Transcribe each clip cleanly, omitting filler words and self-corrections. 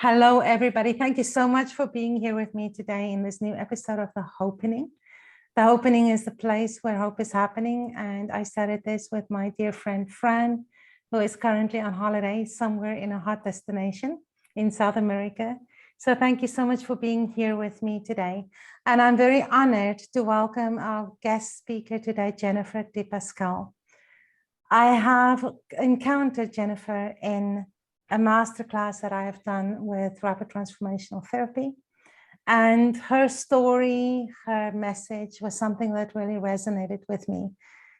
Hello, everybody. Thank you so much for being here with me today in this new episode of the Hopenning. The Hopenning is the place where hope is happening. And I started this with my dear friend, Fran, who is currently on holiday somewhere in a hot destination in South America. So thank you so much for being here with me today. And I'm very honored to welcome our guest speaker today, Jennifer DePascale. I have encountered Jennifer in a masterclass that I have done with rapid transformational therapy. And her story, her message was something that really resonated with me.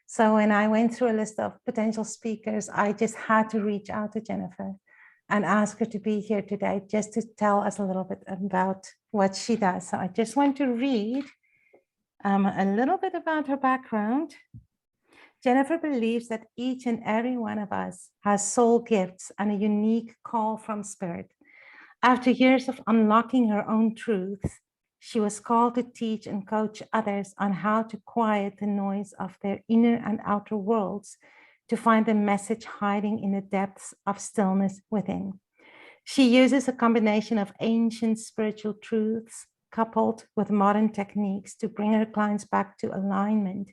So when I went through a list of potential speakers, I just had to reach out to Jennifer and ask her to be here today, just to tell us a little bit about what she does. So I just want to read a little bit about her background. Jennifer believes that each and every one of us has soul gifts and a unique call from spirit. After years of unlocking her own truths, she was called to teach and coach others on how to quiet the noise of their inner and outer worlds to find the message hiding in the depths of stillness within. She uses a combination of ancient spiritual truths coupled with modern techniques to bring her clients back to alignment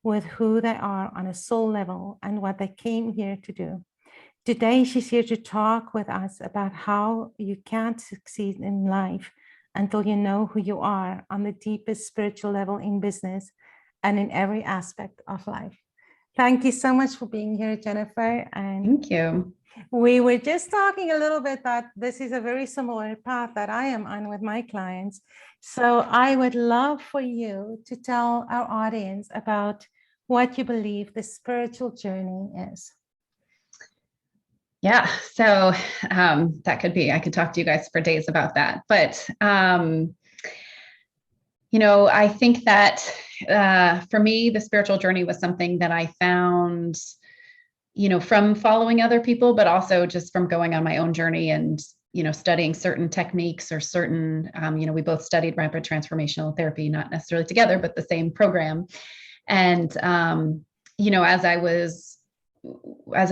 with who they are on a soul level and what they came here to do. Today, she's here to talk with us about how you can't succeed in life until you know who you are on the deepest spiritual level in business and in every aspect of life. Thank you so much for being here, Jennifer. And thank you. We were just talking a little bit that this is a very similar path that I am on with my clients. So I would love for you to tell our audience about what you believe the spiritual journey is. Yeah, so that could be, I could talk to you guys for days about that. But, I think that for me, the spiritual journey was something that I found, from following other people, but also just from going on my own journey and, studying certain techniques or certain, we both studied rapid transformational therapy, not necessarily together, but the same program. And, as I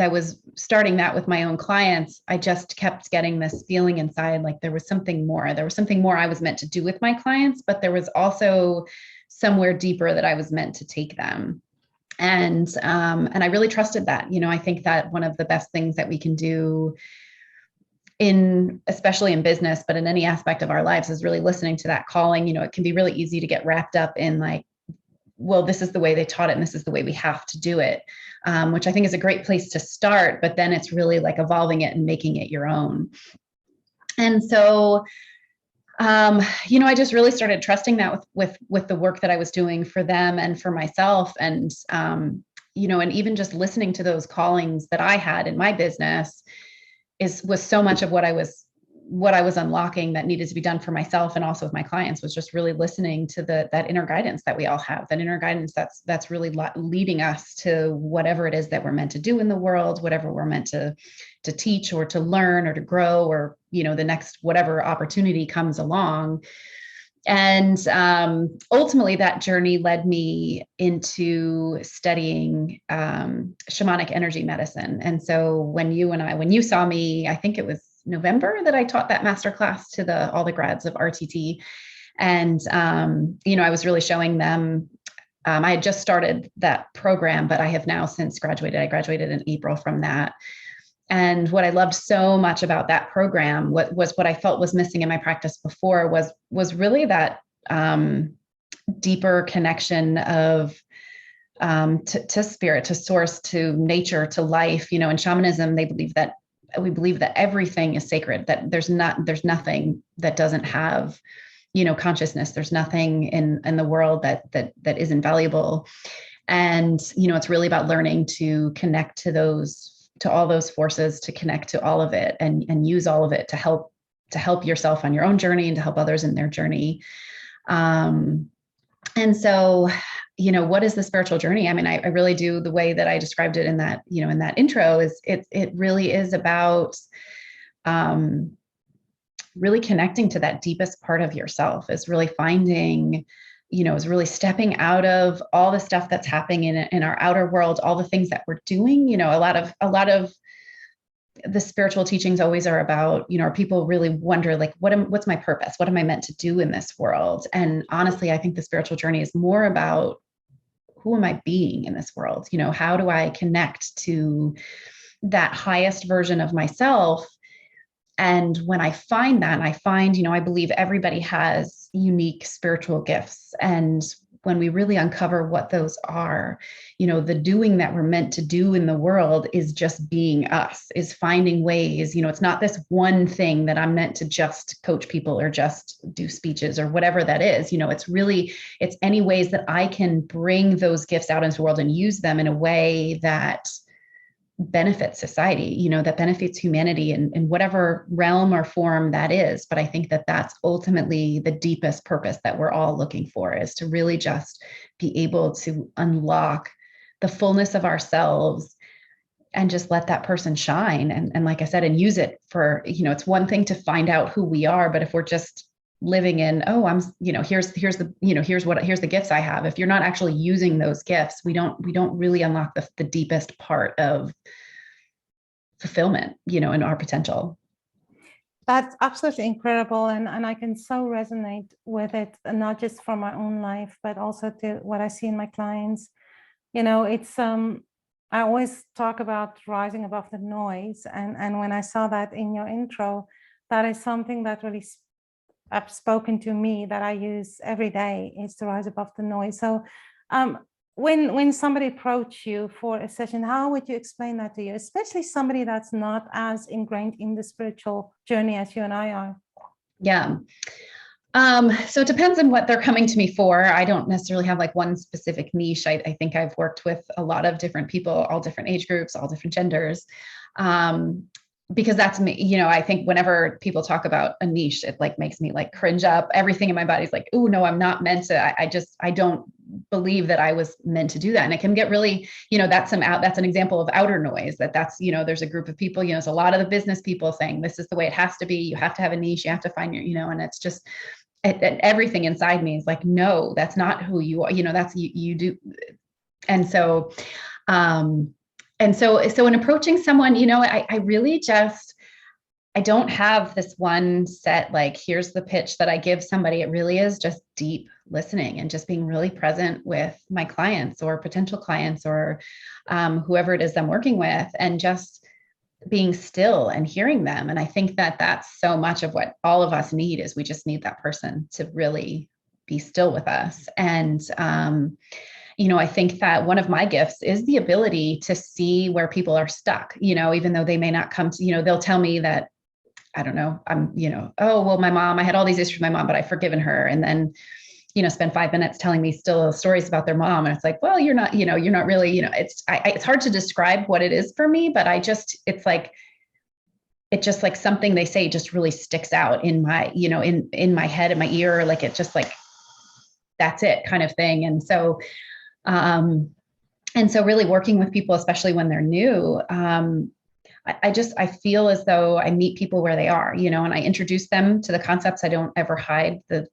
was starting that with my own clients, I just kept getting this feeling inside, like there was something more. There was something more I was meant to do with my clients, but there was also somewhere deeper that I was meant to take them. And I really trusted that. I think that one of the best things that we can do especially in business, but in any aspect of our lives, is really listening to that calling. It can be really easy to get wrapped up in like, well, this is the way they taught it and this is the way we have to do it, which I think is a great place to start, but then it's really like evolving it and making it your own. And so, I just really started trusting that with the work that I was doing for them and for myself. And, and even just listening to those callings that I had in my business was so much of what I was unlocking that needed to be done for myself and also with my clients, was just really listening to that inner guidance that we all have, that inner guidance that's really leading us to whatever it is that we're meant to do in the world, whatever we're meant to teach or to learn or to grow, or, the next whatever opportunity comes along. And ultimately that journey led me into studying shamanic energy medicine. And so when you saw me, I think it was November that I taught that masterclass to all the grads of RTT. And, I was really showing them, I had just started that program, but I have now since graduated. I graduated in April from that. And what I loved so much about that program, what I felt was missing in my practice before was really that deeper connection of to spirit, to source, to nature, to life. In shamanism, we believe that everything is sacred, that there's nothing that doesn't have, consciousness. There's nothing in the world that isn't valuable. And, it's really about learning to connect to all those forces, to connect to all of it and use all of it to help yourself on your own journey and to help others in their journey. And so, what is the spiritual journey? I mean, I really do, the way that I described it in that, in that intro, is it really is about really connecting to that deepest part of yourself, is really finding, is really stepping out of all the stuff that's happening in our outer world, all the things that we're doing. A lot of the spiritual teachings always are about, you know, people really wonder, like, what's my purpose? What am I meant to do in this world? And honestly, I think the spiritual journey is more about, who am I being in this world? You know, how do I connect to that highest version of myself? And when I find that, I find, you know, I believe everybody has unique spiritual gifts. And when we really uncover what those are, you know, the doing that we're meant to do in the world is just being us, is finding ways, you know, it's not this one thing that I'm meant to just coach people or just do speeches or whatever that is. You know, it's really, it's any ways that I can bring those gifts out into the world and use them in a way that benefits society, you know, that benefits humanity in whatever realm or form that is. But I think that that's ultimately the deepest purpose that we're all looking for, is to really just be able to unlock the fullness of ourselves and just let that person shine. And like I said, and use it for, you know, it's one thing to find out who we are, but if we're just living in, oh, I'm, you know, here's the, you know, here's the gifts I have. If you're not actually using those gifts, we don't really unlock the deepest part of fulfillment, you know, in our potential. That's absolutely incredible. And I can so resonate with it, and not just from my own life, but also to what I see in my clients. You know, it's, I always talk about rising above the noise. And when I saw that in your intro, that is something that really have spoken to me, that I use every day, is to rise above the noise. So when somebody approach you for a session, how would you explain that to you, especially somebody that's not as ingrained in the spiritual journey as you and I are? Yeah. So it depends on what they're coming to me for. I don't necessarily have like one specific niche. I think I've worked with a lot of different people, all different age groups, all different genders. Because that's me, you know, I think whenever people talk about a niche, it like makes me like cringe up. Everything in my body's like, oh no, I'm not meant to, I don't believe that I was meant to do that. And it can get really, you know, that's an example of outer noise, that's, you know, there's a group of people, you know, there's a lot of the business people saying, this is the way it has to be. You have to have a niche, you have to find your, you know, and it's just, everything inside me is like, no, that's not who you are. You know, that's you do. And so, so in approaching someone, you know, I really just, I don't have this one set, like, here's the pitch that I give somebody. It really is just deep listening and just being really present with my clients or potential clients or whoever it is I'm working with, and just being still and hearing them. And I think that that's so much of what all of us need, is we just need that person to really be still with us. And, you know, I think that one of my gifts is the ability to see where people are stuck, you know, even though they may not come to, you know, they'll tell me that, I don't know, I'm, you know, oh, well, my mom, I had all these issues with my mom, but I've forgiven her. And then, you know, spend 5 minutes telling me still stories about their mom. And it's like, well, you're not, you know, you're not really, you know, it's hard to describe what it is for me, but it's like something they say just really sticks out in my, you know, in my head, in my ear, like it just like, that's it kind of thing. And so really working with people, especially when they're new, I feel as though I meet people where they are, you know, and I introduce them to the concepts. I don't ever hide the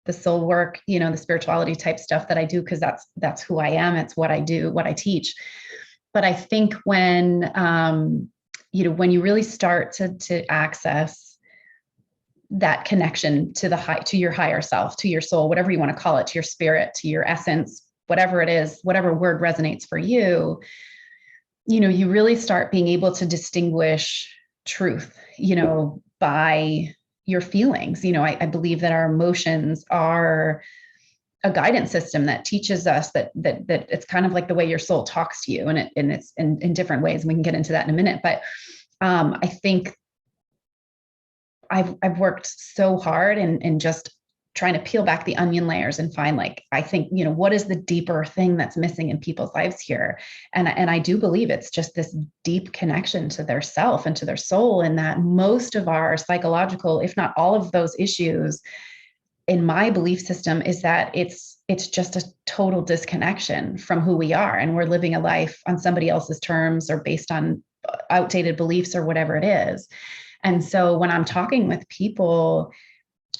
soul work, you know, the spirituality type stuff that I do, because that's who I am. It's what I do, what I teach. But I think when, you know, when you really start to access that connection to your higher self, to your soul, whatever you want to call it, to your spirit, to your essence, whatever it is, whatever word resonates for you, you know, you really start being able to distinguish truth, you know, by your feelings. You know, I believe that our emotions are a guidance system that teaches us that it's kind of like the way your soul talks to you, and it's in different ways. We can get into that in a minute, but I think I've worked so hard and just trying to peel back the onion layers and find, like, I think, you know, what is the deeper thing that's missing in people's lives here? And I do believe it's just this deep connection to their self and to their soul, and that most of our psychological, if not all of those issues, in my belief system, is that it's just a total disconnection from who we are. And we're living a life on somebody else's terms or based on outdated beliefs or whatever it is. And so when I'm talking with people,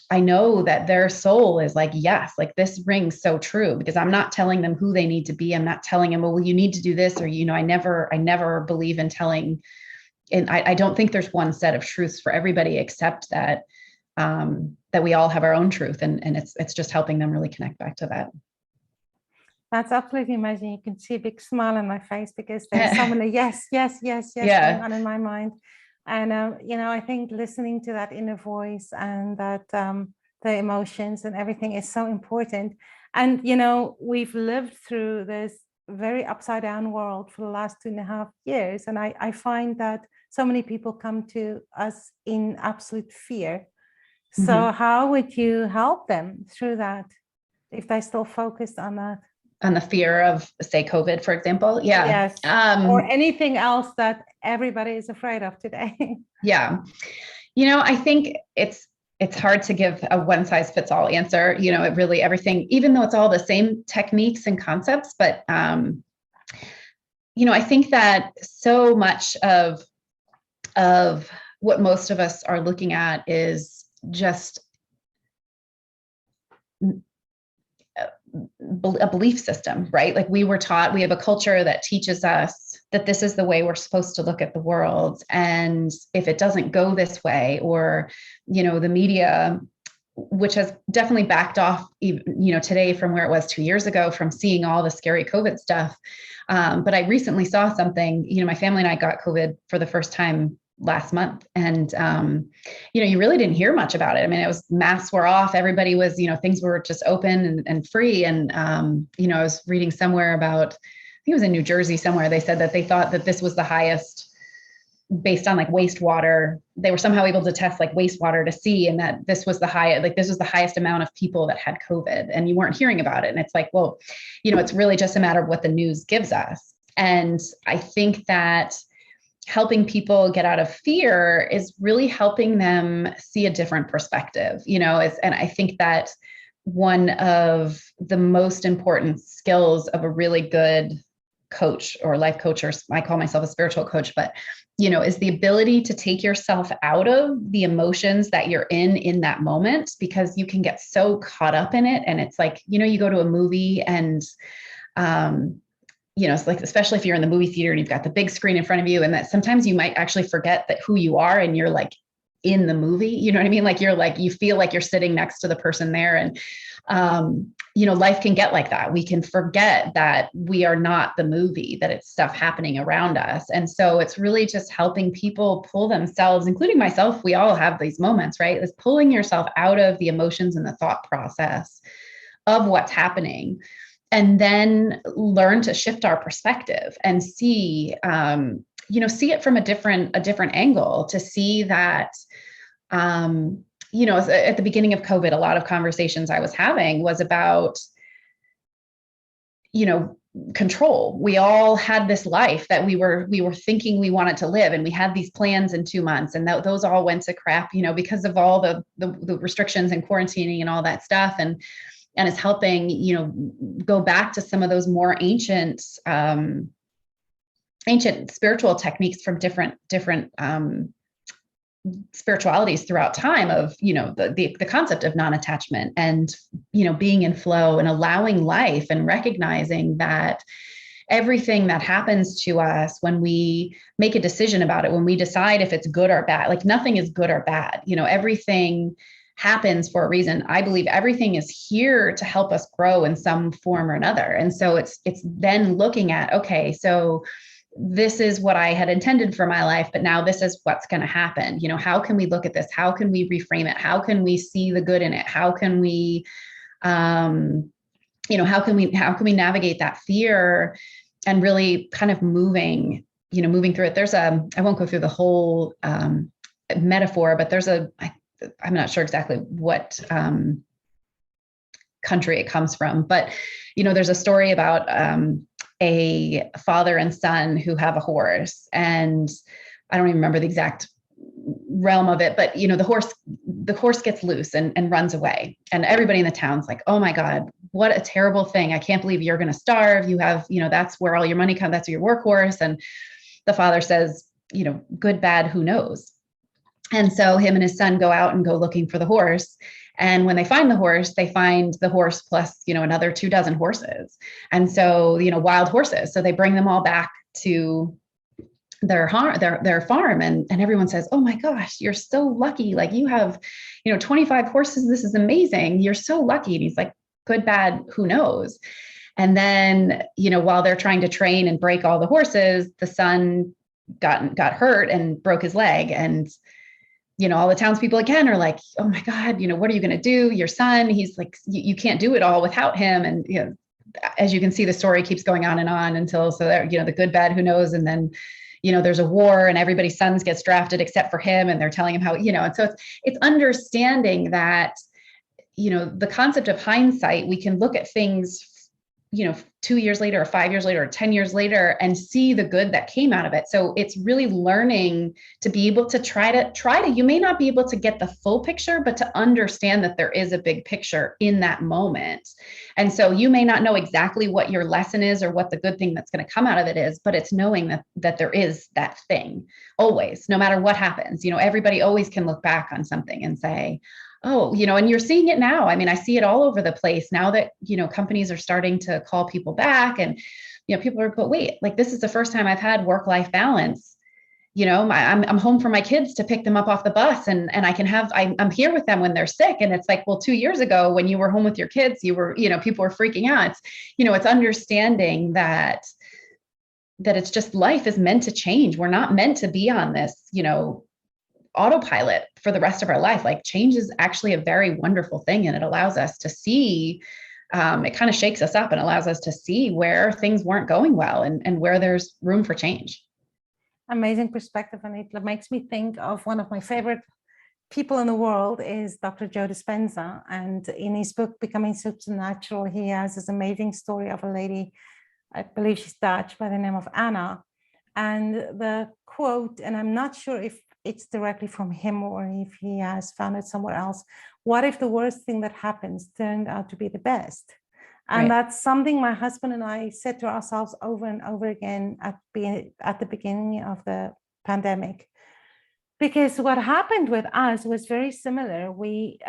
I know that their soul is like, yes, like this rings so true, because I'm not telling them who they need to be. I'm not telling them, well, you need to do this, or, you know, I never believe in telling and I don't think there's one set of truths for everybody, except that that we all have our own truth, and it's just helping them really connect back to that. That's absolutely amazing. You can see a big smile on my face because there's so many yes going on in my mind. And, I think listening to that inner voice and that the emotions and everything is so important. And, we've lived through this very upside down world for the last 2.5 years. And I find that so many people come to us in absolute fear. So how would you help them through that if they still focused on that? On the fear of, say, COVID, for example? Yeah. Yes. Or anything else that everybody is afraid of today. Yeah. I think it's hard to give a one size fits all answer. It really, everything, even though it's all the same techniques and concepts, but, I think that so much of what most of us are looking at is just a belief system, right? Like we were taught, we have a culture that teaches us that this is the way we're supposed to look at the world. And if it doesn't go this way, or, the media, which has definitely backed off, today from where it was 2 years ago, from seeing all the scary COVID stuff. But I recently saw something, my family and I got COVID for the first time last month. And, you really didn't hear much about it. I mean, it was masks were off. Everybody was, things were just open and free. And, I was reading somewhere about, I think it was in New Jersey somewhere, they said that they thought that this was the highest based on like wastewater. They were somehow able to test like wastewater to see, and that this was the highest amount of people that had COVID, and you weren't hearing about it. And it's like, well, it's really just a matter of what the news gives us. And I think that helping people get out of fear is really helping them see a different perspective, and I think that one of the most important skills of a really good coach or life coach, or I call myself a spiritual coach, but, is the ability to take yourself out of the emotions that you're in that moment, because you can get so caught up in it. And it's like, you go to a movie and, it's like, especially if you're in the movie theater and you've got the big screen in front of you, and that sometimes you might actually forget that who you are and you're like in the movie, you know what I mean? Like you feel like you're sitting next to the person there. And, life can get like that. We can forget that we are not the movie, that it's stuff happening around us. And so it's really just helping people pull themselves, including myself. We all have these moments, right? It's pulling yourself out of the emotions and the thought process of what's happening, and then learn to shift our perspective and see, see it from a different angle, to see that, at the beginning of COVID, a lot of conversations I was having was about, control. We all had this life that we were thinking we wanted to live, and we had these plans in 2 months, and those all went to crap, because of all the restrictions and quarantining and all that stuff. And it's helping, go back to some of those more ancient spiritual techniques from different spiritualities throughout time, of, the concept of non-attachment, and, being in flow and allowing life, and recognizing that everything that happens to us, when we make a decision about it, when we decide if it's good or bad, like nothing is good or bad, everything happens for a reason. I believe everything is here to help us grow in some form or another. And so it's then looking at, okay, so this is what I had intended for my life, but now this is what's going to happen. How can we look at this? How can we reframe it? How can we see the good in it? How can we, how can we navigate that fear, and really kind of moving through it? I won't go through the whole metaphor, but I'm not sure exactly what country it comes from, but, there's a story about a father and son who have a horse, and I don't even remember the exact realm of it, but, the horse gets loose and runs away, and everybody in the town's like, oh my God, what a terrible thing. I can't believe you're going to starve. You have, that's where all your money comes. That's your workhorse. And the father says, good, bad, who knows? And so him and his son go out and go looking for the horse. And when they find the horse plus, another 24 horses. And so, wild horses. So they bring them all back to their farm, and everyone says, oh my gosh, you're so lucky. Like you have, 25 horses. This is amazing. You're so lucky. And he's like, good, bad, who knows? And then, while they're trying to train and break all the horses, the son got hurt and broke his leg. And, all the townspeople again are like, oh my God, what are you going to do? Your son, he's like, you can't do it all without him. And, as you can see, the story keeps going on and on until, so that, the good, bad, who knows? And then, there's a war and everybody's sons gets drafted except for him. And they're telling him how, and so it's understanding that, the concept of hindsight, we can look at things, 2 years later or 5 years later or 10 years later and see the good that came out of it. So it's really learning to be able to try to, you may not be able to get the full picture, but to understand that there is a big picture in that moment. And so you may not know exactly what your lesson is or what the good thing that's going to come out of it is, but it's knowing that there is that thing always, no matter what happens. Everybody always can look back on something and say, oh, and you're seeing it now. I mean, I see it all over the place now that, companies are starting to call people back and, people are, but wait, like, this is the first time I've had work-life balance. I'm home for my kids to pick them up off the bus and I can I'm here with them when they're sick. And it's like, well, 2 years ago when you were home with your kids, you were, people were freaking out. It's, it's understanding that it's just, life is meant to change. We're not meant to be on this, autopilot for the rest of our life. Like, change is actually a very wonderful thing. And it allows us to see, it kind of shakes us up and allows us to see where things weren't going well and where there's room for change. Amazing perspective. And it makes me think of one of my favorite people in the world is Dr. Joe Dispenza. And in his book, Becoming Supernatural, he has this amazing story of a lady, I believe she's Dutch, by the name of Anna. And the quote, and I'm not sure if it's directly from him or if he has found it somewhere else. What if the worst thing that happens turned out to be the best? And Right. that's something my husband and I said to ourselves over and over again at the beginning of the pandemic. Because what happened with us was very similar. We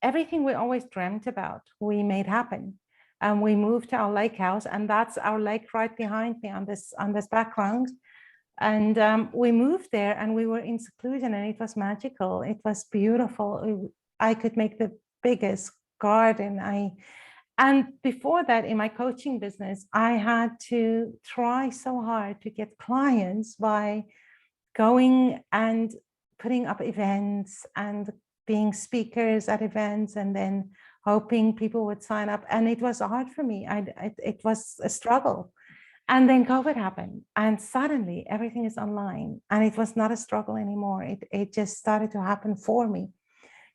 everything we always dreamt about, we made happen. And we moved to our lake house, and that's our lake right behind me on this background. And we moved there and we were in seclusion and it was magical. It was beautiful. I could make the biggest garden. And before that, in my coaching business, I had to try so hard to get clients by going and putting up events and being speakers at events and then hoping people would sign up. And it was hard for me. It was a struggle. And then COVID happened and suddenly everything is online and it was not a struggle anymore. It just started to happen for me.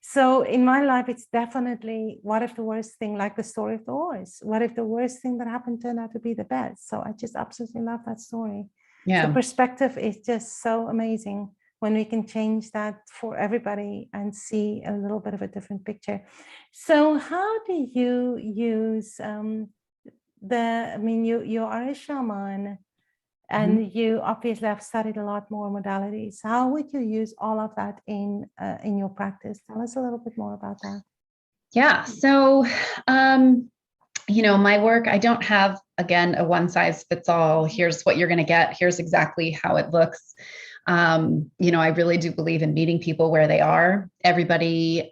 So in my life, it's definitely, what if the worst thing, like the story of the horse, what if the worst thing that happened turned out to be the best? So I just absolutely love that story. Yeah. So perspective is just so amazing when we can change that for everybody and see a little bit of a different picture. So how do you use you are a shaman and you obviously have studied a lot more modalities. How would you use all of that in your practice? Tell us a little bit more about that. Yeah. So, my work, I don't have, again, a one size fits all. Here's what you're going to get. Here's exactly how it looks. I really do believe in meeting people where they are. Everybody,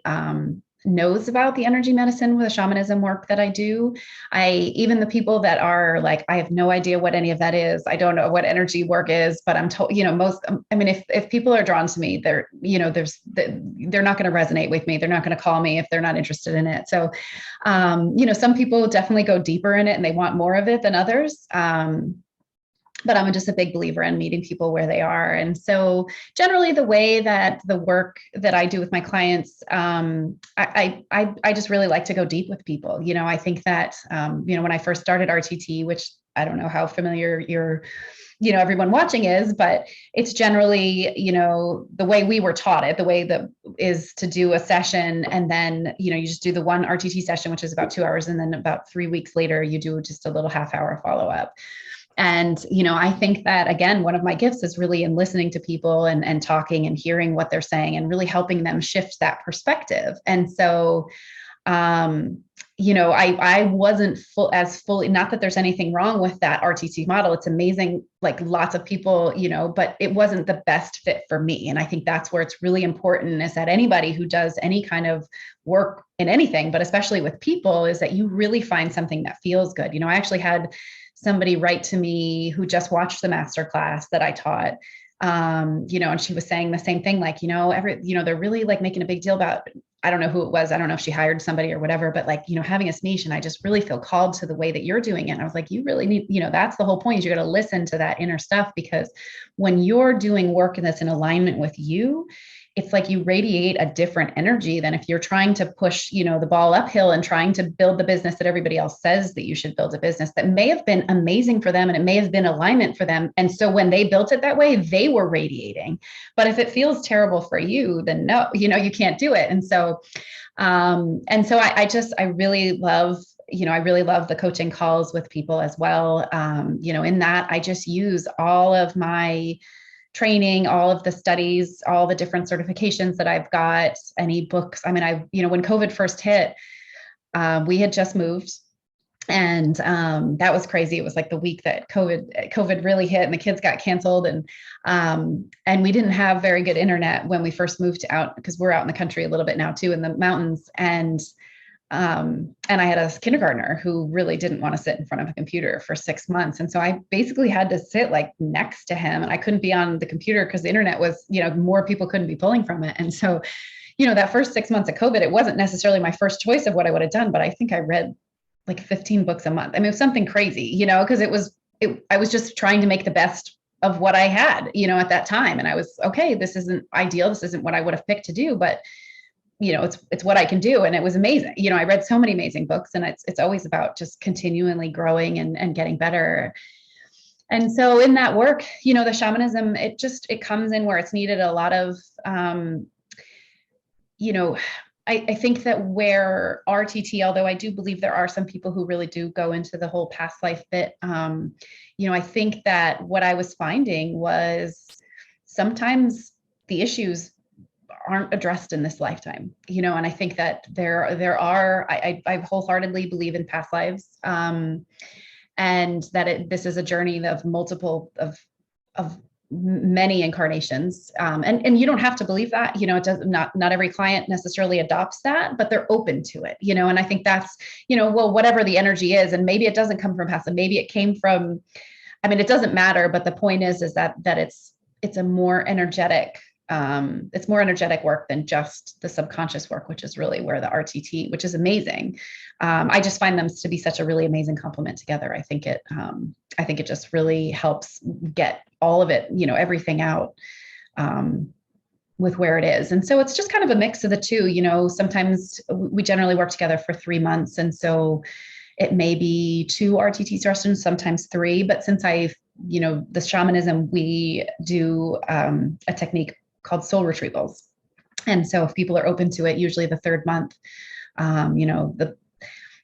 knows about the energy medicine with the shamanism work that I do. Even the people that are like, I have no idea what any of that is. I don't know what energy work is, but I'm told, if people are drawn to me, they're not going to resonate with me. They're not going to call me if they're not interested in it. So, some people definitely go deeper in it and they want more of it than others. But I'm just a big believer in meeting people where they are. And so generally the way that the work that I do with my clients, I just really like to go deep with people. I think that, when I first started RTT, which I don't know how familiar everyone watching is, but it's generally, the way we were taught it, the way that is to do a session. And then, you just do the one RTT session, which is about 2 hours. And then about 3 weeks later, you do just a little half-hour follow-up. And, I think that, again, one of my gifts is really in listening to people and talking and hearing what they're saying and really helping them shift that perspective. And so I wasn't as fully, not that there's anything wrong with that RTT model. It's amazing, like lots of people, but it wasn't the best fit for me. And I think that's where it's really important, is that anybody who does any kind of work in anything, but especially with people, is that you really find something that feels good. I actually had somebody write to me who just watched the masterclass that I taught. And she was saying the same thing, like, they're really like making a big deal about, I don't know who it was. I don't know if she hired somebody or whatever, but like, having a niche, and I just really feel called to the way that you're doing it. And I was like, you really need, that's the whole point, is you got to listen to that inner stuff, because when you're doing work that's in alignment with you, it's like you radiate a different energy than if you're trying to push, the ball uphill and trying to build the business that everybody else says that you should build a business that may have been amazing for them. And it may have been alignment for them. And so when they built it that way, they were radiating. But if it feels terrible for you, then no, you can't do it. And so I really love, I really love the coaching calls with people as well. In that I just use all of my training, all of the studies, all the different certifications that I've got, any books. I mean, when COVID first hit, we had just moved, and that was crazy. It was like the week that COVID really hit, and the kids got canceled, and we didn't have very good internet when we first moved out, because we're out in the country a little bit now too, in the mountains. And I had a kindergartner who really didn't want to sit in front of a computer for 6 months. And so I basically had to sit like next to him, and I couldn't be on the computer because the internet was, more people couldn't be pulling from it. And so, that first 6 months of COVID, it wasn't necessarily my first choice of what I would have done, but I think I read like 15 books a month. I mean, it was something crazy, because I was just trying to make the best of what I had, at that time. And I was, okay, this isn't ideal. This isn't what I would have picked to do, but it's what I can do. And it was amazing. I read so many amazing books, and it's always about just continually growing and getting better. And so in that work, the shamanism, it comes in where it's needed. A lot of, I think that where RTT, although I do believe there are some people who really do go into the whole past life bit, I think that what I was finding was sometimes the issues aren't addressed in this lifetime, and I think that there are, I wholeheartedly believe in past lives, and that this is a journey of multiple, of many incarnations. And you don't have to believe that, it does not every client necessarily adopts that, but they're open to it, and I think that's, well, whatever the energy is, and maybe it doesn't come from past, and maybe it came from, it doesn't matter, but the point is that it's a more energetic, it's more energetic work than just the subconscious work, which is really where the RTT, which is amazing. I just find them to be such a really amazing complement together. I think it just really helps get all of it, everything out, with where it is. And so it's just kind of a mix of the two. Sometimes we generally work together for 3 months. And so it may be 2 RTT sessions, sometimes 3, but since the shamanism, we do a technique called soul retrievals. And so if people are open to it, usually the 3rd month,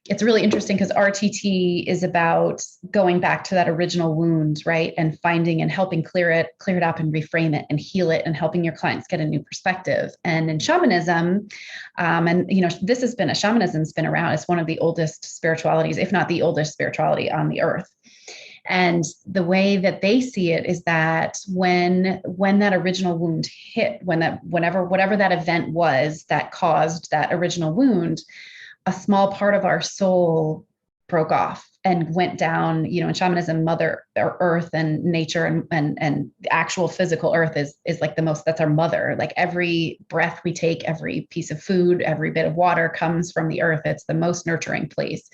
it's really interesting because RTT is about going back to that original wound, right? And finding and helping clear it up and reframe it and heal it, and helping your clients get a new perspective. And in shamanism, shamanism's been around. It's one of the oldest spiritualities, if not the oldest spirituality on the earth. And the way that they see it is that when that original wound hit, whatever that event was that caused that original wound, a small part of our soul broke off and went down, in shamanism, Mother Earth and nature and the actual physical earth is like that's our mother. Like every breath we take, every piece of food, every bit of water comes from the earth. It's the most nurturing place.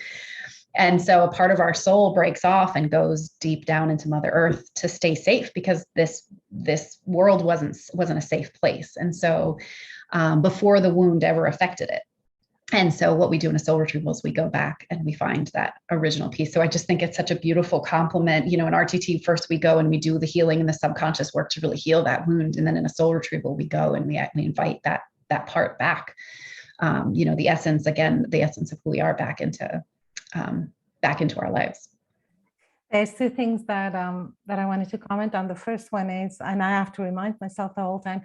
And so a part of our soul breaks off and goes deep down into Mother Earth to stay safe, because this world wasn't a safe place. And so before the wound ever affected it. And so what we do in a soul retrieval is we go back and we find that original piece. So I just think it's such a beautiful complement. In RTT, first we go and we do the healing and the subconscious work to really heal that wound. And then in a soul retrieval, we go and we invite that part back. The essence of who we are back into our lives. There's 2 things that I wanted to comment on. The first one is, and I have to remind myself the whole time,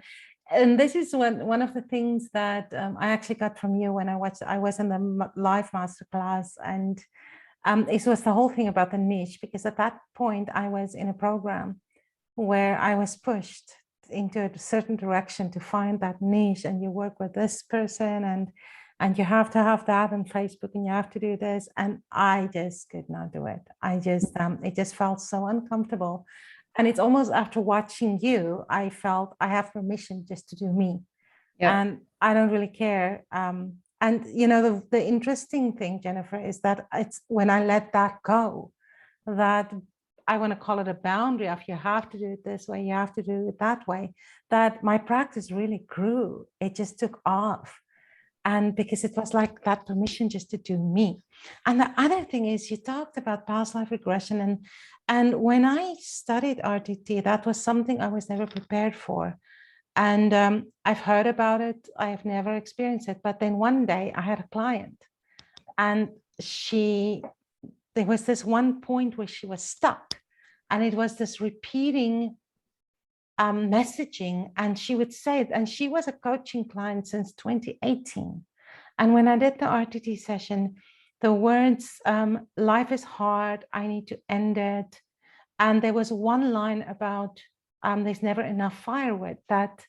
And this is one of the things that I actually got from you when I was in the live masterclass, and it was the whole thing about the niche, because at that point I was in a program where I was pushed into a certain direction to find that niche, and you work with this person, and you have to have that on Facebook, and you have to do this, and I just could not do it. It just felt so uncomfortable. And it's almost after watching you, I felt I have permission just to do me. Yeah. And I don't really care. And the interesting thing, Jennifer, is that it's when I let that go, that I want to call it a boundary of you have to do it this way, you have to do it that way, that my practice really grew. It just took off. And because it was like that permission just to do me. And the other thing is, you talked about past life regression. And when I studied RTT, that was something I was never prepared for. And I've heard about it. I have never experienced it. But then one day I had a client, and there was this one point where she was stuck. And it was this repeating messaging, and she would say it, and she was a coaching client since 2018. And when I did the RTT session, the words, life is hard, I need to end it. And there was one line about there's never enough firewood, that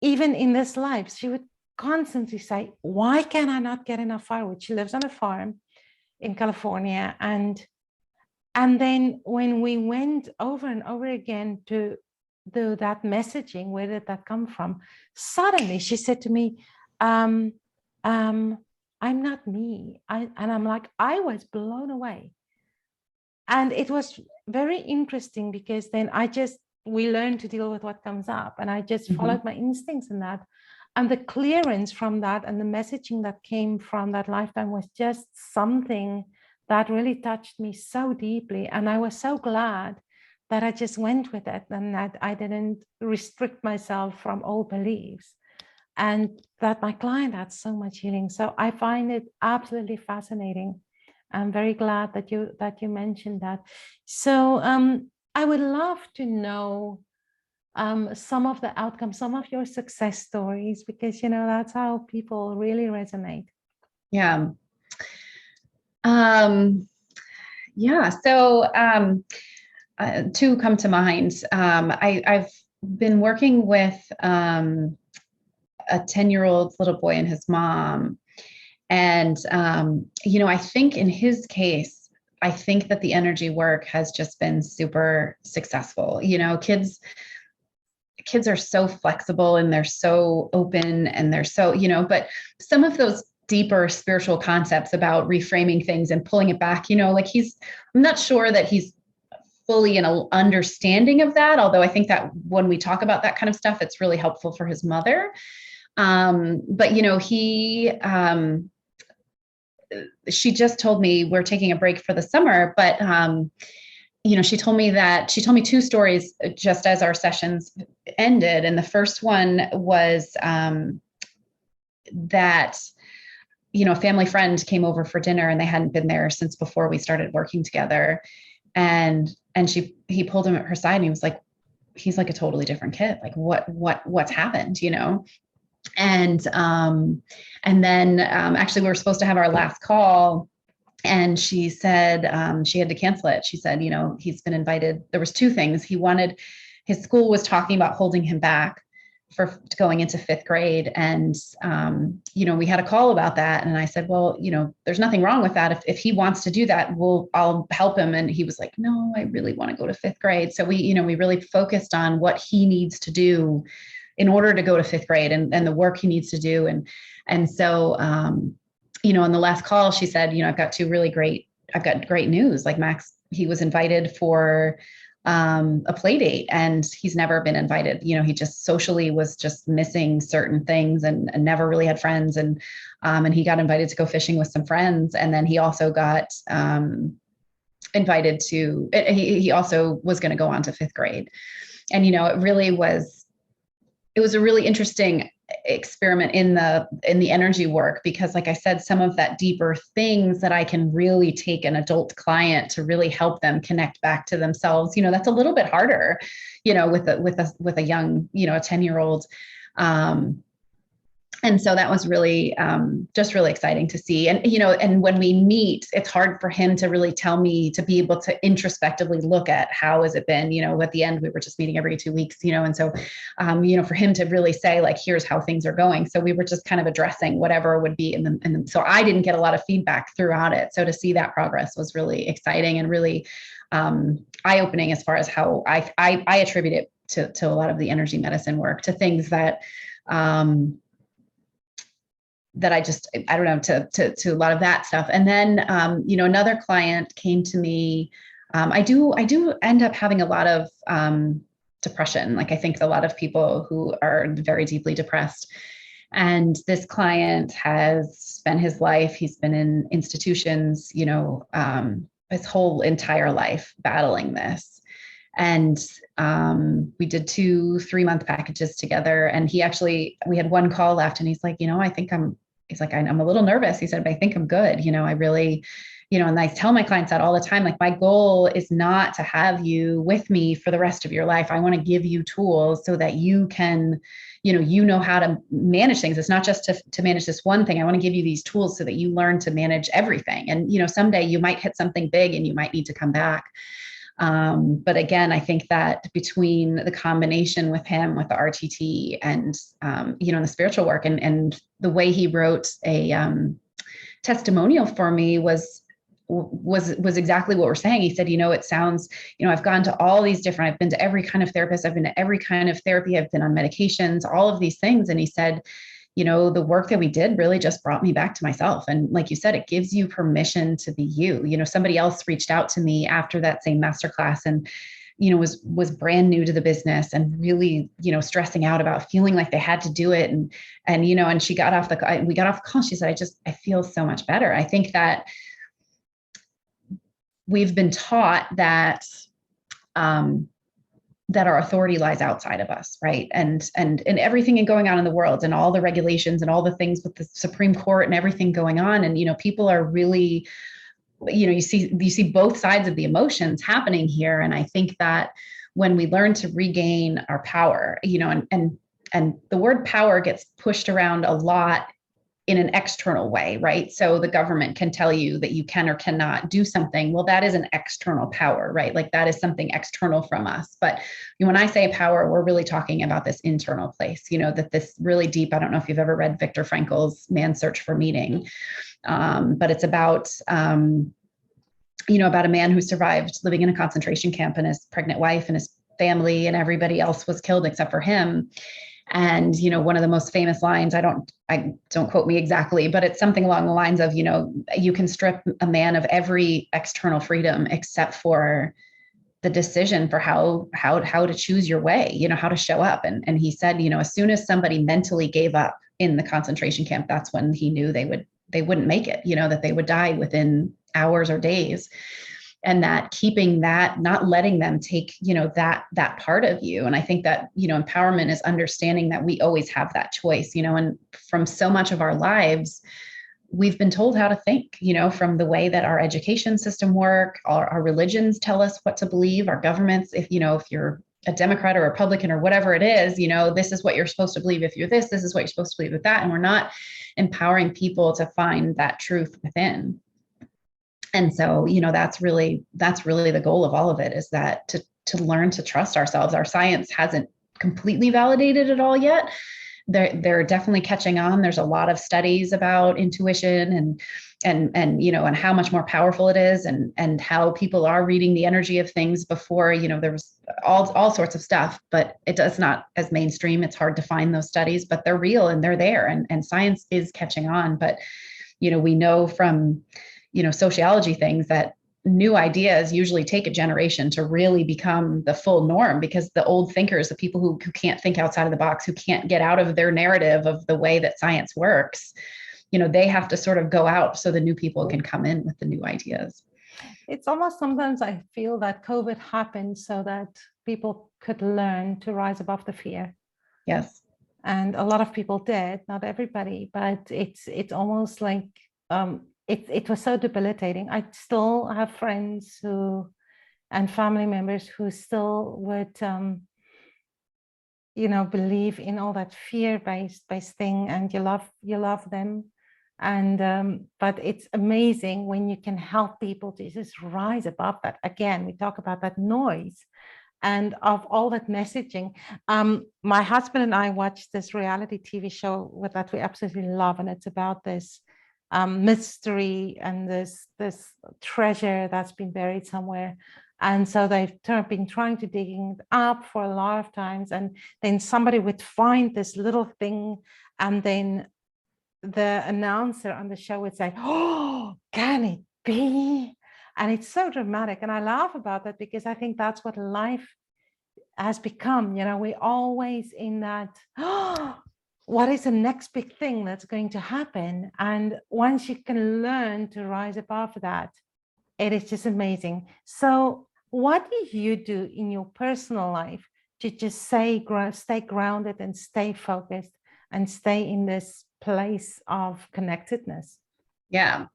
even in this life, she would constantly say, why can I not get enough firewood? She lives on a farm in California. And then when we went over and over again to do that messaging, where did that come from? Suddenly she said to me, I'm not me. And I'm like, I was blown away. And it was very interesting, because then we learned to deal with what comes up, and I just followed my instincts in that. And the clearance from that and the messaging that came from that lifetime was just something that really touched me so deeply. And I was so glad that I just went with it, and that I didn't restrict myself from old beliefs, and that my client had so much healing. So I find it absolutely fascinating. I'm very glad that you mentioned that. So I would love to know some of the outcomes, some of your success stories, because that's how people really resonate. Yeah. Yeah. So two come to mind. I've been working with a 10-year-old little boy and his mom. And, I think in his case, I think that the energy work has just been super successful. Kids are so flexible, and they're so open, and they're so, but some of those deeper spiritual concepts about reframing things and pulling it back, I'm not sure that he's fully an understanding of that. Although I think that when we talk about that kind of stuff, it's really helpful for his mother. But she just told me we're taking a break for the summer, but she told me two stories just as our sessions ended. And the first one was that a family friend came over for dinner, and they hadn't been there since before we started working together. And he pulled him at her side, and he was like, he's like a totally different kid. Like what's happened, And then actually we were supposed to have our last call, and she said she had to cancel it. She said, he's been invited. There was two things. His school was talking about holding him back for going into 5th grade. And, we had a call about that. And I said, well, there's nothing wrong with that. If he wants to do that, I'll help him. And he was like, no, I really want to go to 5th grade. So we really focused on what he needs to do in order to go to 5th grade, and the work he needs to do. And so, on the last call, she said, I've got great news. Like Max, he was invited for a play date, and he's never been invited. He just socially was just missing certain things, and never really had friends. And he got invited to go fishing with some friends. And then he also got invited to, he also was going to go on to 5th grade. And, it was a really interesting experiment in the energy work, because like I said, some of that deeper things that I can really take an adult client to really help them connect back to themselves, that's a little bit harder, with a young, a 10-year-old. And so that was really just really exciting to see. And, and when we meet, it's hard for him to really tell me, to be able to introspectively look at how has it been, at the end, we were just meeting every 2 weeks, and so, for him to really say, like, here's how things are going. So we were just kind of addressing whatever would be. And so I didn't get a lot of feedback throughout it. So to see that progress was really exciting and really eye-opening as far as how I attribute it to a lot of the energy medicine work, to things that, that I don't know, to a lot of that stuff. And then, another client came to me. I do end up having a lot of depression. Like, I think a lot of people who are very deeply depressed. And this client has spent his life, he's been in institutions, his whole entire life battling this. And we did 2-3 month packages together. And we had one call left, and he's like, I'm a little nervous. He said, but I think I'm good. I really, and I tell my clients that all the time, like, my goal is not to have you with me for the rest of your life. I want to give you tools so that you can, how to manage things. It's not just to manage this one thing. I want to give you these tools so that you learn to manage everything. And, someday you might hit something big and you might need to come back. But again, I think that between the combination with him, with the RTT and, the spiritual work and the way he wrote a testimonial for me was exactly what we're saying. He said, it sounds, I've gone to all these different, I've been to every kind of therapist, I've been to every kind of therapy, I've been on medications, all of these things. And he said, the work that we did really just brought me back to myself. And like you said, it gives you permission to be you. Somebody else reached out to me after that same masterclass and, was brand new to the business and really, stressing out about feeling like they had to do it. And she got off we got off the call. She said, I feel so much better. I think that we've been taught that, that our authority lies outside of us, right? And everything going on in the world and all the regulations and all the things with the Supreme Court and everything going on. And, people are really, you see both sides of the emotions happening here. And I think that when we learn to regain our power, and the word power gets pushed around a lot in an external way, right? So the government can tell you that you can or cannot do something. Well, that is an external power, right? Like, that is something external from us. But when I say power, we're really talking about this internal place, that this really deep, I don't know if you've ever read Viktor Frankl's Man's Search for Meaning, but it's about, about a man who survived living in a concentration camp, and his pregnant wife and his family and everybody else was killed except for him. And, one of the most famous lines, I don't quote me exactly, but it's something along the lines of, you can strip a man of every external freedom except for the decision for how to choose your way, how to show up. And he said, as soon as somebody mentally gave up in the concentration camp, that's when he knew they wouldn't make it, that they would die within hours or days. And that keeping that, not letting them take, that part of you. And I think that, empowerment is understanding that we always have that choice, and from so much of our lives, we've been told how to think, from the way that our education system work, our religions tell us what to believe, our governments, if you're a Democrat or a Republican or whatever it is, this is what you're supposed to believe. If you're this is what you're supposed to believe with that. And we're not empowering people to find that truth within. And so, that's really the goal of all of it, is that to learn to trust ourselves. Our science hasn't completely validated it all yet. They're definitely catching on. There's a lot of studies about intuition and how much more powerful it is, and how people are reading the energy of things before, there was all sorts of stuff, but it does not as mainstream. It's hard to find those studies, but they're real and they're there, and science is catching on. But, we know from sociology things that new ideas usually take a generation to really become the full norm, because the old thinkers, the people who can't think outside of the box, who can't get out of their narrative of the way that science works, they have to sort of go out so the new people can come in with the new ideas. It's almost, sometimes I feel that COVID happened so that people could learn to rise above the fear. Yes. And a lot of people did, not everybody, but it's almost like, it was so debilitating. I still have friends and family members who still would, believe in all that fear-based thing, and you love them. And but it's amazing when you can help people to just rise above that. Again, we talk about that noise and of all that messaging. My husband and I watched this reality TV show that we absolutely love, and it's about this mystery and this treasure that's been buried somewhere. And so they've been trying to digging it up for a lot of times, and then somebody would find this little thing, and then the announcer on the show would say, "Oh, can it be?" And it's so dramatic. And I laugh about that because I think that's what life has become. We're always in that, oh, what is the next big thing that's going to happen? And once you can learn to rise above that, it is just amazing. So what do you do in your personal life to just stay grounded and stay focused and stay in this place of connectedness? Yeah.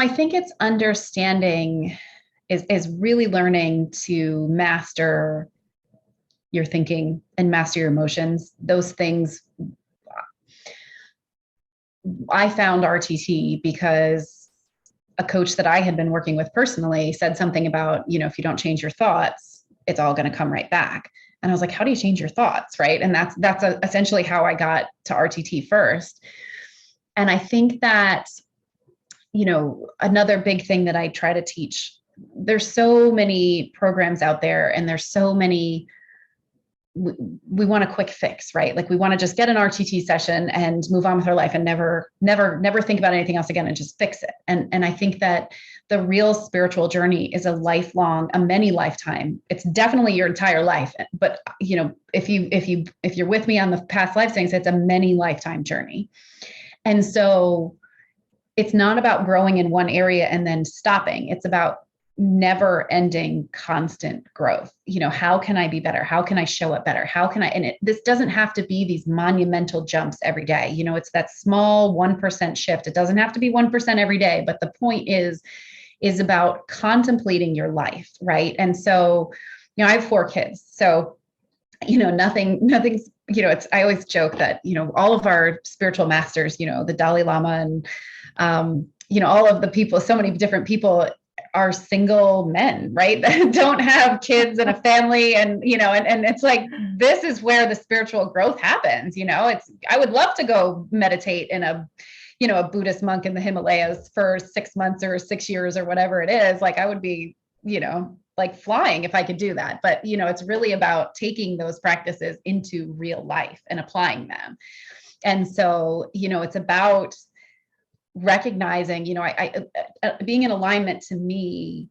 I think it's understanding is really learning to master your thinking and master your emotions. Those things, I found RTT because a coach that I had been working with personally said something about, if you don't change your thoughts, it's all going to come right back. And I was like, how do you change your thoughts? Right. And that's essentially how I got to RTT first. And I think that, another big thing that I try to teach, there's so many programs out there, and there's so many, we want a quick fix, right? Like we want to just get an RTT session and move on with our life and never think about anything else again and just fix it. And I think that the real spiritual journey is a many lifetime. It's definitely your entire life. But if you're with me on the past life things, it's a many lifetime journey. And so it's not about growing in one area and then stopping. It's about never ending constant growth. How can I be better? How can I show up better? How can I, this doesn't have to be these monumental jumps every day. It's that small 1% shift. It doesn't have to be 1% every day, but the point is about contemplating your life. Right. And so, I have 4 kids. So, nothing's, I always joke that, all of our spiritual masters, the Dalai Lama and, all of the people, so many different people are single men, right? That don't have kids and a family. And, and it's like, this is where the spiritual growth happens. I would love to go meditate in a Buddhist monk in the Himalayas for 6 months or 6 years or whatever it is. Like I would be, like flying if I could do that. But, it's really about taking those practices into real life and applying them. And so, it's about recognizing, being in alignment to me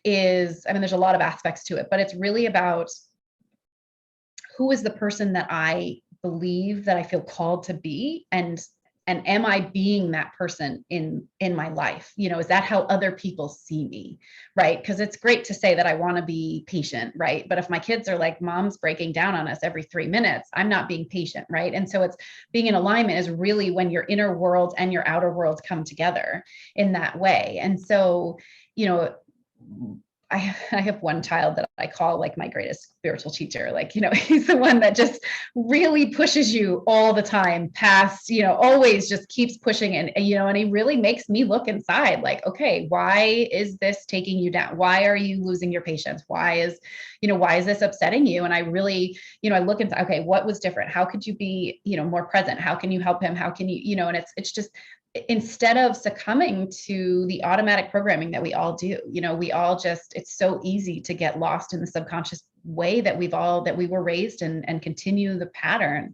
is, there's a lot of aspects to it, but it's really about who is the person that I believe that I feel called to be, and am I being that person in my life? Is that how other people see me? Right. Because it's great to say that I want to be patient. Right. But if my kids are like, mom's breaking down on us every 3 minutes, I'm not being patient. Right. And so it's being in alignment is really when your inner world and your outer world come together in that way. And so, I have one child that I call like my greatest spiritual teacher. Like, he's the one that just really pushes you all the time past, always just keeps pushing. And he really makes me look inside like, okay, why is this taking you down? Why are you losing your patience? Why is this upsetting you? And I really, I look into, okay, what was different? How could you be, more present? How can you help him? How can you, and it's just, instead of succumbing to the automatic programming that we all do, we all just, it's so easy to get lost in the subconscious way that we were raised and continue the pattern.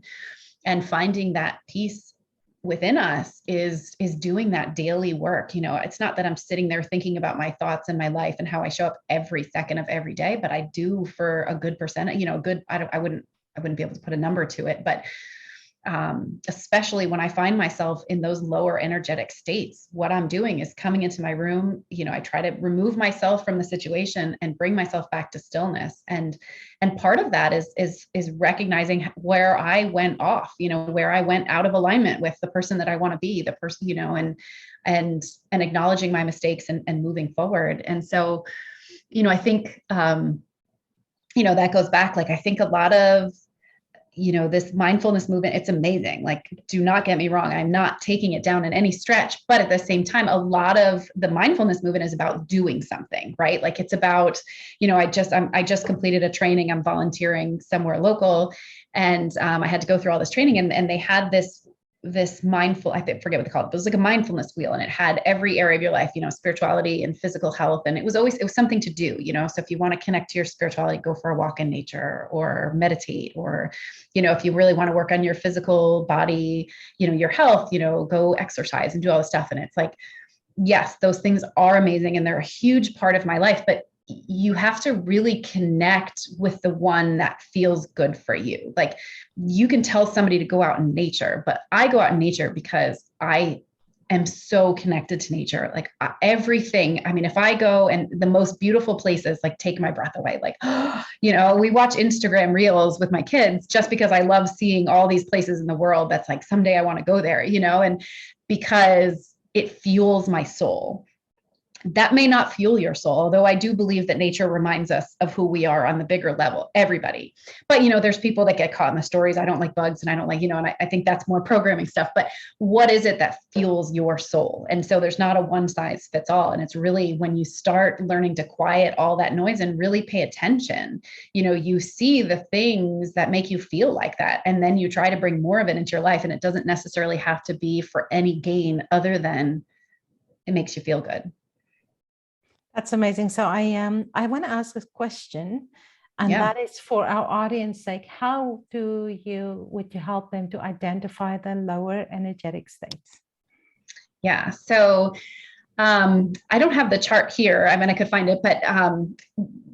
And finding that peace within us is doing that daily work. It's not that I'm sitting there thinking about my thoughts and my life and how I show up every second of every day, but I do for a good percentage, I wouldn't be able to put a number to it, but especially when I find myself in those lower energetic states, what I'm doing is coming into my room. I try to remove myself from the situation and bring myself back to stillness. And part of that is recognizing where I went off, where I went out of alignment with the person that I want to be, the person, and acknowledging my mistakes and moving forward. And so, I think, that goes back, like, I think a lot of, this mindfulness movement, it's amazing. Like, do not get me wrong. I'm not taking it down in any stretch, but at the same time, a lot of the mindfulness movement is about doing something, right? Like, it's about, I just completed a training. I'm volunteering somewhere local, and I had to go through all this training, and they had this mindful, I forget what they called it, but it was like a mindfulness wheel, and it had every area of your life, spirituality and physical health. And it was something to do, so if you want to connect to your spirituality, go for a walk in nature or meditate, or, if you really want to work on your physical body, your health, go exercise and do all this stuff. And it's like, yes, those things are amazing and they're a huge part of my life, but you have to really connect with the one that feels good for you. Like, you can tell somebody to go out in nature, but I go out in nature because I am so connected to nature. Like, everything. I mean, if I go, and the most beautiful places, like, take my breath away. Like, we watch Instagram reels with my kids just because I love seeing all these places in the world. That's like, someday I want to go there, and because it fuels my soul. That may not fuel your soul, although I do believe that nature reminds us of who we are on the bigger level, everybody. But, there's people that get caught in the stories. I don't like bugs, and I don't like, and I think that's more programming stuff. But what is it that fuels your soul? And so there's not a one size fits all. And it's really when you start learning to quiet all that noise and really pay attention, you see the things that make you feel like that. And then you try to bring more of it into your life. And it doesn't necessarily have to be for any gain other than it makes you feel good. That's amazing. So I want to ask a question, and that is for our audience sake. How would you help them to identify the lower energetic states? Yeah. So I don't have the chart here. I mean, I could find it, but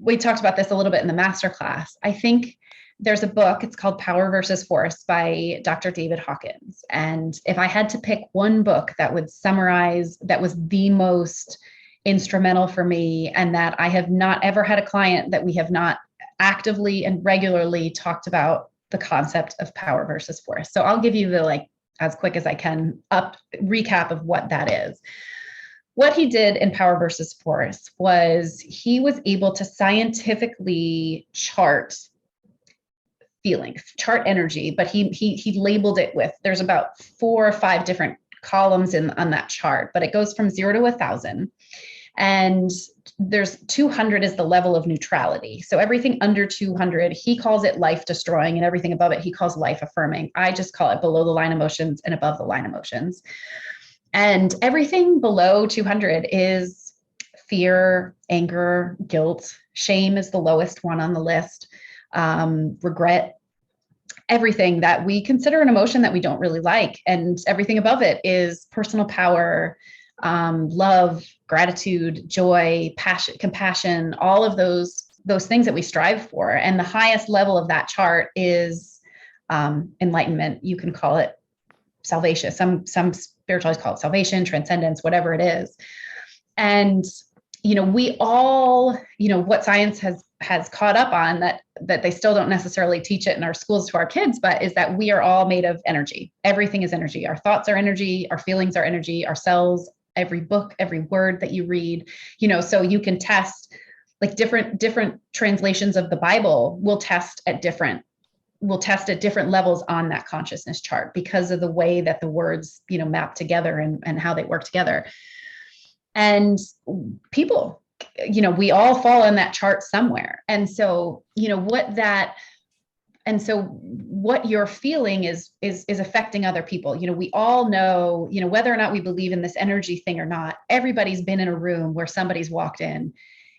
we talked about this a little bit in the masterclass. I think there's a book, it's called Power versus Force by Dr. David Hawkins. And if I had to pick one book that would summarize, that was the most instrumental for me, and that I have not ever had a client that we have not actively and regularly talked about the concept of power versus force. So I'll give you the, as quick as I can, recap of what that is. What he did in Power versus Force was he was able to scientifically chart feelings, chart energy, but he labeled it with, there's about 4 or 5 different columns on that chart, but it goes from 0 to 1,000. And there's 200 is the level of neutrality. So everything under 200, he calls it life destroying, and everything above it, he calls life affirming. I just call it below the line emotions and above the line emotions. And everything below 200 is fear, anger, guilt. Shame is the lowest one on the list. Regret, everything that we consider an emotion that we don't really like. And everything above it is personal power, love, gratitude, joy, passion, compassion, all of those things that we strive for. And the highest level of that chart is enlightenment. You can call it salvation. Some spiritualists call it salvation, transcendence, whatever it is. And we all, what science has caught up on that they still don't necessarily teach it in our schools to our kids, but is that we are all made of energy. Everything is energy. Our thoughts are energy. Our feelings are energy. Our cells, every book, every word that you read, so you can test, like, different translations of the Bible will test at different levels on that consciousness chart because of the way that the words, map together and how they work together. And people, we all fall on that chart somewhere. And so, what you're feeling is affecting other people. We all know, whether or not we believe in this energy thing or not, everybody's been in a room where somebody's walked in,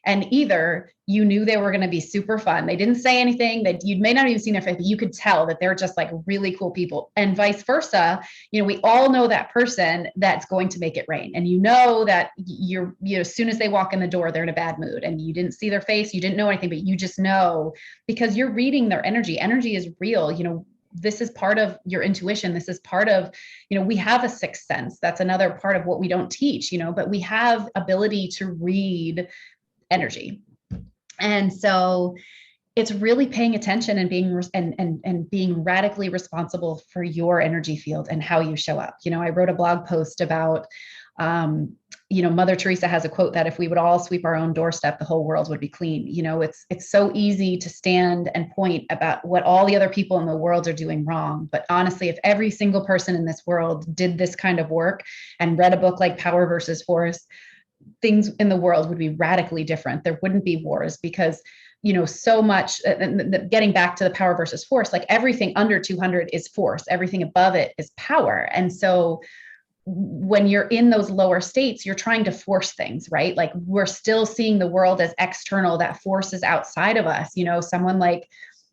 and either you knew they were going to be super fun. They didn't say anything, that you may not even seen their face, but you could tell that they're just like really cool people, and vice versa. We all know that person that's going to make it rain. And that as soon as they walk in the door, they're in a bad mood, and you didn't see their face, you didn't know anything, but you just know because you're reading their energy. Energy is real. This is part of your intuition. This is part of, we have a sixth sense. That's another part of what we don't teach, but we have ability to read energy. And so it's really paying attention and being radically responsible for your energy field and how you show up. I wrote a blog post about Mother Teresa has a quote that if we would all sweep our own doorstep, the whole world would be clean. It's so easy to stand and point about what all the other people in the world are doing wrong. But honestly, if every single person in this world did this kind of work and read a book like Power versus Force, things in the world would be radically different. There wouldn't be wars because, so much, getting back to the power versus force, like everything under 200 is force, everything above it is power. And so when you're in those lower states, you're trying to force things, right? Like we're still seeing the world as external, that force is outside of us. Someone like,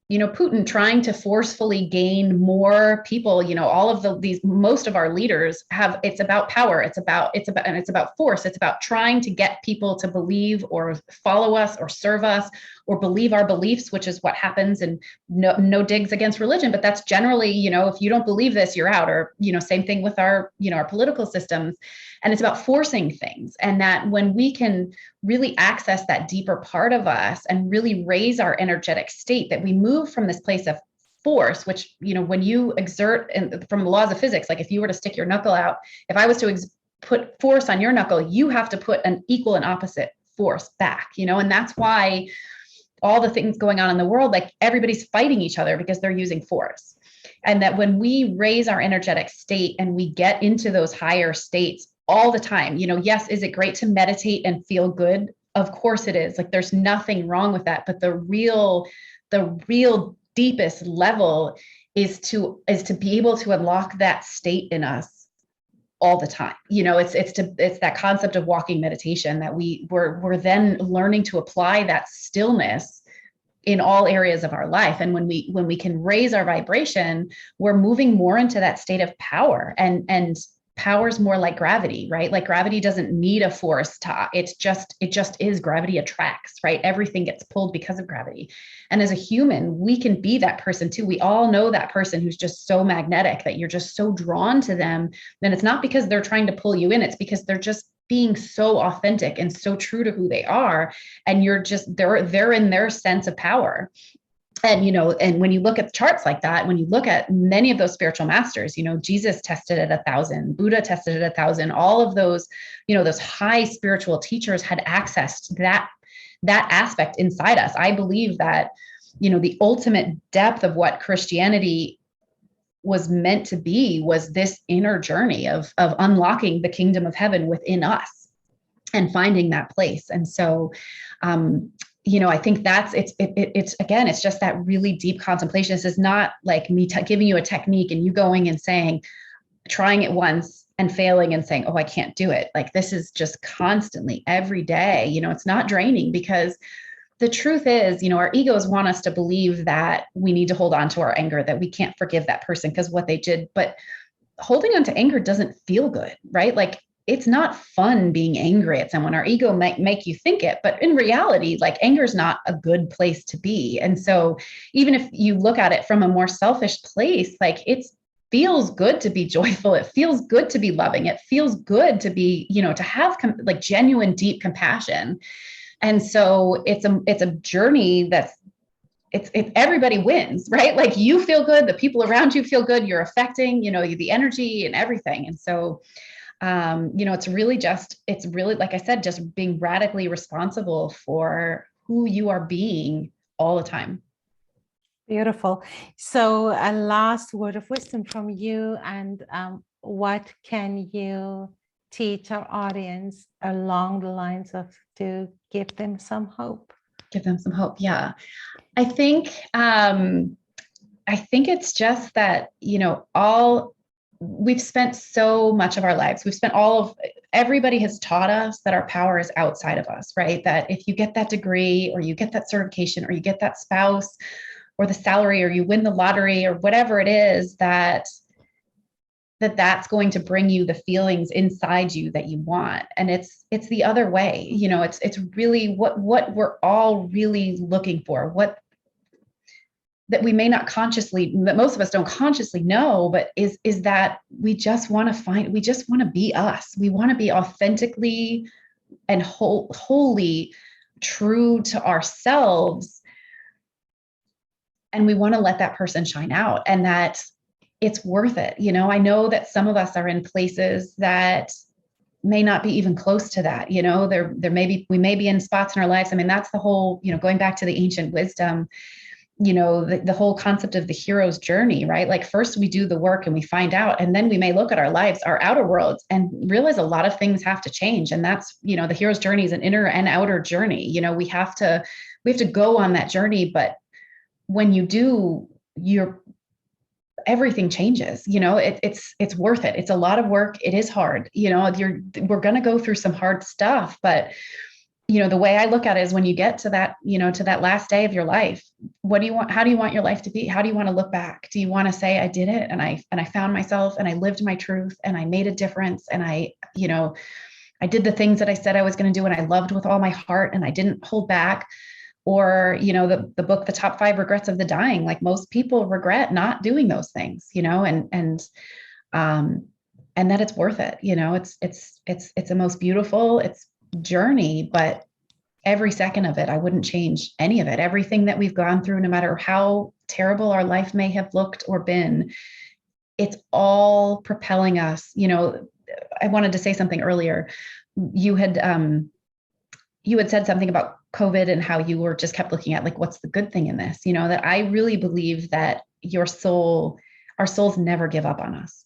Putin trying to forcefully gain more people, all of most of our leaders it's about power. It's about force. It's about trying to get people to believe or follow us or serve us or believe our beliefs, which is what happens. And no digs against religion, but that's generally, if you don't believe this, you're out. Or, same thing with our political systems. And it's about forcing things. And that when we can really access that deeper part of us and really raise our energetic state, that we move from this place of force, which, when you exert, and from the laws of physics, like if you were to stick your knuckle out, if I was to put force on your knuckle, you have to put an equal and opposite force back, and that's why all the things going on in the world, like everybody's fighting each other because they're using force. And that when we raise our energetic state and we get into those higher states all the time, yes, is it great to meditate and feel good? Of course it is. Like there's nothing wrong with that. But the real deepest level is to be able to unlock that state in us all the time. It's that concept of walking meditation that we're then learning to apply that stillness in all areas of our life. And when we can raise our vibration, we're moving more into that state of power, and power's more like gravity, right? Like gravity doesn't need a force it just is. Gravity attracts, right? Everything gets pulled because of gravity. And as a human, we can be that person too. We all know that person who's just so magnetic that you're just so drawn to them. Then it's not because they're trying to pull you in, it's because they're just being so authentic and so true to who they are. And they're in their sense of power. And, and when you look at charts like that, when you look at many of those spiritual masters, Jesus tested at 1,000, Buddha tested at 1,000, all of those, those high spiritual teachers had access to that aspect inside us. I believe that, the ultimate depth of what Christianity was meant to be was this inner journey of unlocking the kingdom of heaven within us and finding that place. And so, I think it's just that really deep contemplation. This is not like me giving you a technique and you going and saying, trying it once and failing and saying, oh, I can't do it. Like this is just constantly every day, it's not draining, because the truth is, our egos want us to believe that we need to hold on to our anger, that we can't forgive that person because what they did. But holding on to anger doesn't feel good, right? Like it's not fun being angry at someone. Our ego might make you think it, but in reality, like anger is not a good place to be. And so even if you look at it from a more selfish place, like it feels good to be joyful. It feels good to be loving. It feels good to be, to have like genuine, deep compassion. And so it's a journey that's, it's everybody wins, right? Like you feel good, the people around you feel good, you're affecting, the energy and everything. And so, it's really, like I said, just being radically responsible for who you are being all the time. Beautiful. So a last word of wisdom from you, and what can you teach our audience along the lines of to give them some hope? Give them some hope. Yeah. I think it's just that, we've spent so much of our lives. Everybody has taught us that our power is outside of us, right? That if you get that degree or you get that certification or you get that spouse or the salary or you win the lottery or whatever it is, that's going to bring you the feelings inside you that you want. And it's the other way, it's really what we're all really looking for, that we may not consciously, that most of us don't consciously know, but is that we just want to be us. We want to be authentically and wholly true to ourselves. And we want to let that person shine out, and that it's worth it. I know that some of us are in places that may not be even close to that. You know, we may be in spots in our lives. I mean, that's the whole, you know, going back to the ancient wisdom, you know, the whole concept of the hero's journey, right? Like first we do the work and we find out, and then we may look at our lives, our outer worlds, and realize a lot of things have to change. And that's, you know, the hero's journey is an inner and outer journey. You know, we have to go on that journey. But when you do, everything changes. You know, it's worth it. It's a lot of work. It is hard. You know, we're going to go through some hard stuff, but you know, the way I look at it is when you get to that, you know, to that last day of your life, what do you want? How do you want your life to be? How do you want to look back? Do you want to say, I did it and I found myself and I lived my truth and I made a difference and I, you know, I did the things that I said I was going to do and I loved with all my heart and I didn't hold back? Or, you know, the book, The Top 5 Regrets of the Dying, like most people regret not doing those things, you know, and that it's worth it. You know, it's the most beautiful, journey, but every second of it, I wouldn't change any of it. Everything that we've gone through, no matter how terrible our life may have looked or been, it's all propelling us. You know, I wanted to say something earlier. You had said something about COVID and how you were just kept looking at like, what's the good thing in this? You know, that I really believe that our souls never give up on us.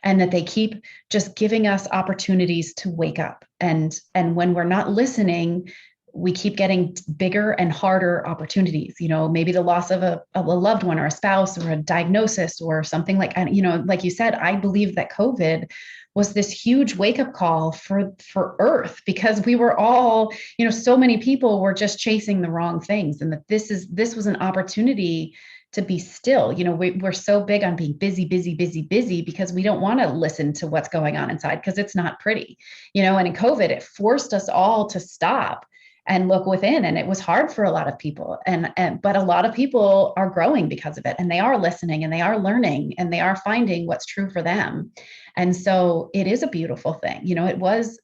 And that they keep just giving us opportunities to wake up. And when we're not listening, we keep getting bigger and harder opportunities. You know, maybe the loss of a loved one or a spouse or a diagnosis or something like, you know, like you said, I believe that COVID was this huge wake up call for Earth, because we were all, you know, so many people were just chasing the wrong things. And that this was an opportunity to be still. You know, we're so big on being busy because we don't want to listen to what's going on inside because it's not pretty, you know, and in COVID, it forced us all to stop and look within. And it was hard for a lot of people. But a lot of people are growing because of it. And they are listening and they are learning and they are finding what's true for them. And so it is a beautiful thing. You know,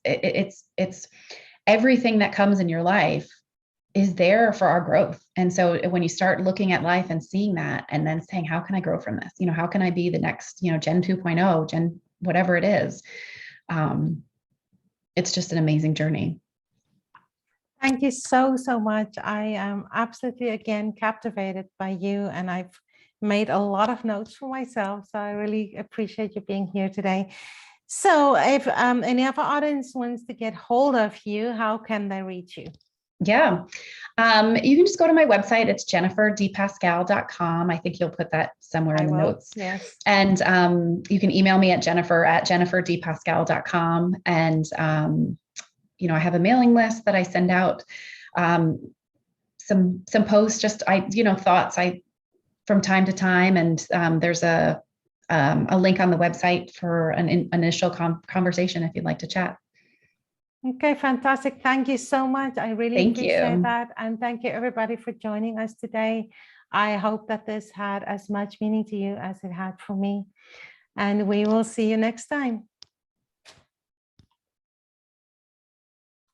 it's everything that comes in your life is there for our growth. And so when you start looking at life and seeing that, and then saying, how can I grow from this? You know, how can I be the next, you know, Gen 2.0, Gen, whatever it is. It's just an amazing journey. Thank you so much. I am absolutely, again, captivated by you, and I've made a lot of notes for myself. So I really appreciate you being here today. So if any of our audience wants to get hold of you, how can they reach you? Yeah. You can just go to my website. It's jenniferdepascale.com. I think you'll put that somewhere in the notes. Yes. And you can email me at jenniferdepascale.com. And, you know, I have a mailing list that I send out some posts, just, thoughts from time to time. And there's a link on the website for an initial conversation if you'd like to chat. Okay, fantastic. Thank you so much. I really appreciate that. And thank you everybody for joining us today. I hope that this had as much meaning to you as it had for me. And we will see you next time.